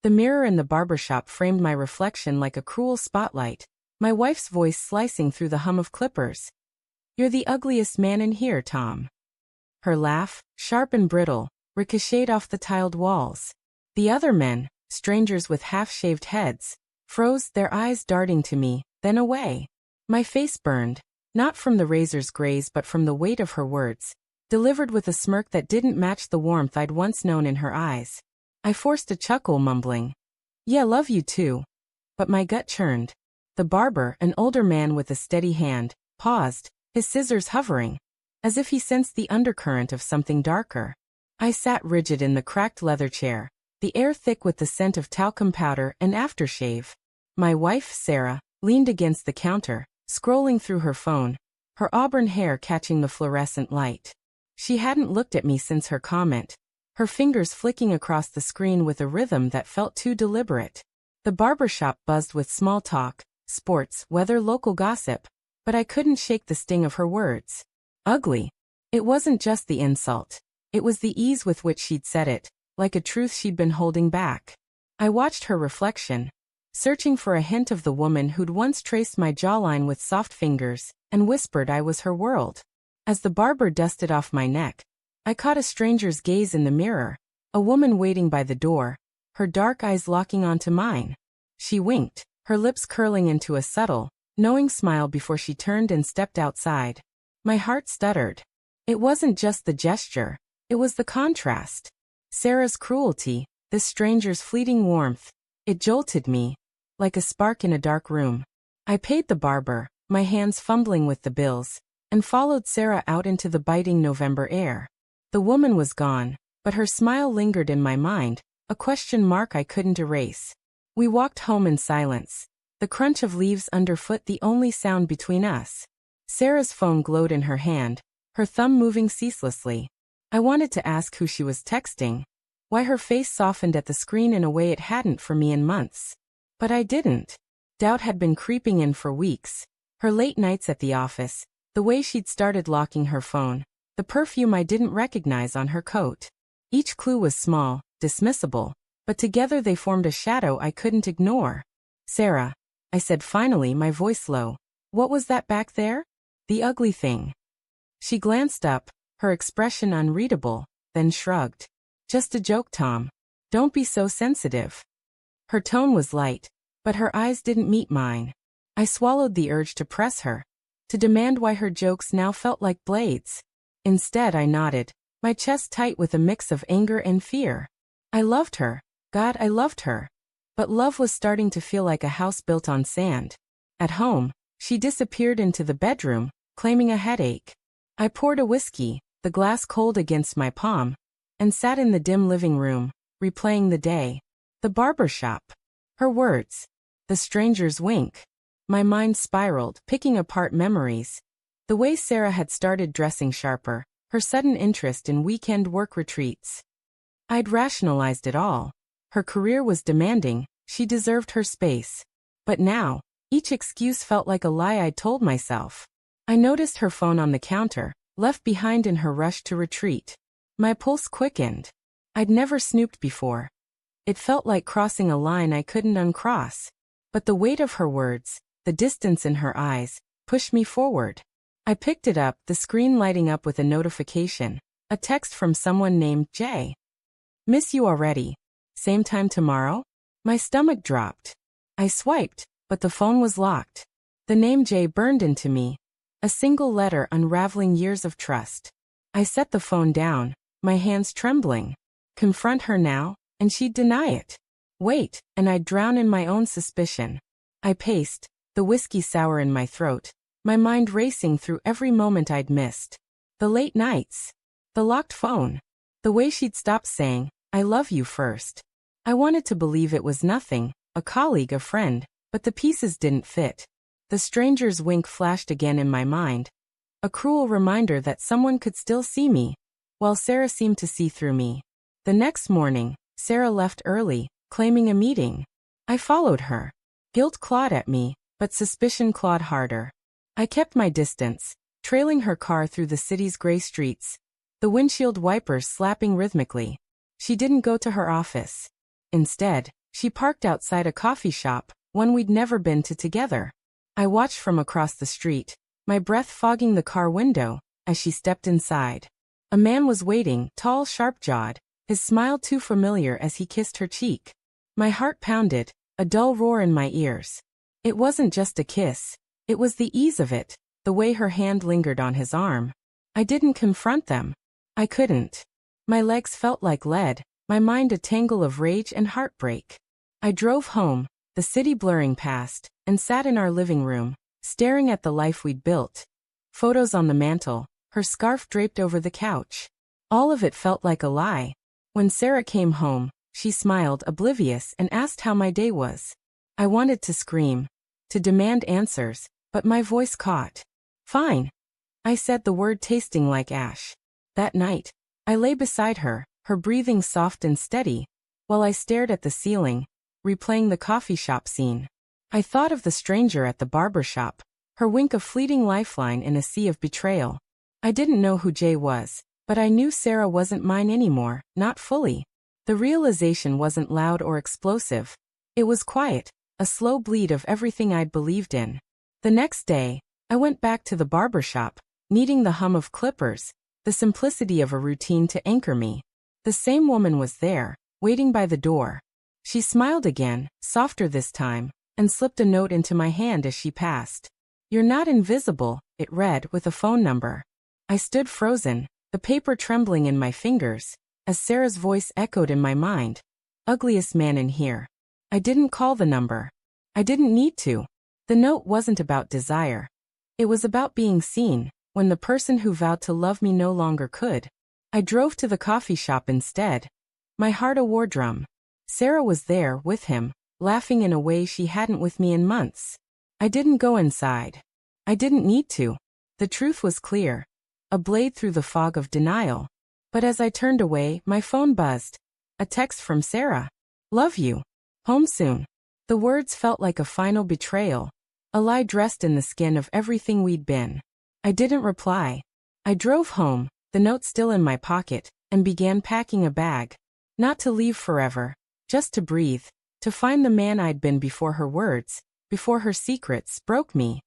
The mirror in the barbershop framed my reflection like a cruel spotlight, my wife's voice slicing through the hum of clippers. "You're the ugliest man in here, Tom." Her laugh, sharp and brittle, ricocheted off the tiled walls. The other men, strangers with half-shaved heads, froze, their eyes darting to me, then away. My face burned, not from the razor's graze but from the weight of her words, delivered with a smirk that didn't match the warmth I'd once known in her eyes. I forced a chuckle, mumbling, "Yeah, love you too." But my gut churned. The barber, an older man with a steady hand, paused, his scissors hovering, as if he sensed the undercurrent of something darker. I sat rigid in the cracked leather chair, the air thick with the scent of talcum powder and aftershave. My wife, Sarah, leaned against the counter, scrolling through her phone, her auburn hair catching the fluorescent light. She hadn't looked at me since her comment, her fingers flicking across the screen with a rhythm that felt too deliberate. The barbershop buzzed with small talk, sports, weather, local gossip, but I couldn't shake the sting of her words. Ugly. It wasn't just the insult. It was the ease with which she'd said it, like a truth she'd been holding back. I watched her reflection, searching for a hint of the woman who'd once traced my jawline with soft fingers, and whispered I was her world. As the barber dusted off my neck, I caught a stranger's gaze in the mirror, a woman waiting by the door, her dark eyes locking onto mine. She winked, her lips curling into a subtle, knowing smile before she turned and stepped outside. My heart stuttered. It wasn't just the gesture, it was the contrast. Sarah's cruelty, this stranger's fleeting warmth, it jolted me, like a spark in a dark room. I paid the barber, my hands fumbling with the bills, and followed Sarah out into the biting November air. The woman was gone, but her smile lingered in my mind, a question mark I couldn't erase. We walked home in silence, the crunch of leaves underfoot the only sound between us. Sarah's phone glowed in her hand, her thumb moving ceaselessly. I wanted to ask who she was texting, why her face softened at the screen in a way it hadn't for me in months. But I didn't. Doubt had been creeping in for weeks. Her late nights at the office, the way she'd started locking her phone, the perfume I didn't recognize on her coat. Each clue was small, dismissible, but together they formed a shadow I couldn't ignore. "Sarah," I said finally, my voice low, "what was that back there? The ugly thing." She glanced up, her expression unreadable, then shrugged. "Just a joke, Tom. Don't be so sensitive." Her tone was light, but her eyes didn't meet mine. I swallowed the urge to press her, to demand why her jokes now felt like blades. Instead I nodded, my chest tight with a mix of anger and fear. I loved her. God, I loved her. But love was starting to feel like a house built on sand. At home, she disappeared into the bedroom, claiming a headache. I poured a whiskey, the glass cold against my palm, and sat in the dim living room, replaying the day. The barbershop. Her words. The stranger's wink. My mind spiraled, picking apart memories. The way Sarah had started dressing sharper, her sudden interest in weekend work retreats. I'd rationalized it all. Her career was demanding, she deserved her space. But now, each excuse felt like a lie I'd told myself. I noticed her phone on the counter, left behind in her rush to retreat. My pulse quickened. I'd never snooped before. It felt like crossing a line I couldn't uncross. But the weight of her words, the distance in her eyes, pushed me forward. I picked it up, the screen lighting up with a notification, a text from someone named Jay. "Miss you already. Same time tomorrow?" My stomach dropped. I swiped, but the phone was locked. The name Jay burned into me, a single letter unraveling years of trust. I set the phone down, my hands trembling. Confront her now, and she'd deny it. Wait, and I'd drown in my own suspicion. I paced, the whiskey sour in my throat, my mind racing through every moment I'd missed. The late nights. The locked phone. The way she'd stopped saying, "I love you" first. I wanted to believe it was nothing, a colleague, a friend, but the pieces didn't fit. The stranger's wink flashed again in my mind, a cruel reminder that someone could still see me, while Sarah seemed to see through me. The next morning, Sarah left early, claiming a meeting. I followed her. Guilt clawed at me, but suspicion clawed harder. I kept my distance, trailing her car through the city's gray streets, the windshield wipers slapping rhythmically. She didn't go to her office. Instead, She parked outside a coffee shop, one we'd never been to together. I watched from across the street, my breath fogging the car window, as she stepped inside. A man was waiting, tall, sharp-jawed, his smile too familiar as he kissed her cheek. My heart pounded, a dull roar in my ears. It wasn't just a kiss. It was the ease of it, the way her hand lingered on his arm. I didn't confront them. I couldn't. My legs felt like lead, my mind a tangle of rage and heartbreak. I drove home, the city blurring past, and sat in our living room, staring at the life we'd built. Photos on the mantel, her scarf draped over the couch. All of it felt like a lie. When Sarah came home, she smiled, oblivious, and asked how my day was. I wanted to scream, to demand answers, but my voice caught. Fine. I said, the word tasting like ash. That night, I lay beside her, her breathing soft and steady, while I stared at the ceiling, replaying the coffee shop scene. I thought of the stranger at the barbershop, her wink a fleeting lifeline in a sea of betrayal. I didn't know who Jay was, but I knew Sarah wasn't mine anymore, not fully. The realization wasn't loud or explosive. It was quiet, a slow bleed of everything I'd believed in. The next day, I went back to the barbershop, needing the hum of clippers, the simplicity of a routine to anchor me. The same woman was there, waiting by the door. She smiled again, softer this time, and slipped a note into my hand as she passed. "You're not invisible," it read, with a phone number. I stood frozen, the paper trembling in my fingers, as Sarah's voice echoed in my mind. "Ugliest man in here." I didn't call the number. I didn't need to. The note wasn't about desire. It was about being seen, when the person who vowed to love me no longer could. I drove to the coffee shop instead, my heart a war drum. Sarah was there, with him, laughing in a way she hadn't with me in months. I didn't go inside. I didn't need to. The truth was clear, a blade through the fog of denial. But as I turned away, my phone buzzed. A text from Sarah. "Love you. Home soon." The words felt like a final betrayal, a lie dressed in the skin of everything we'd been. I didn't reply. I drove home, the note still in my pocket, and began packing a bag. Not to leave forever, just to breathe, to find the man I'd been before her words, before her secrets broke me.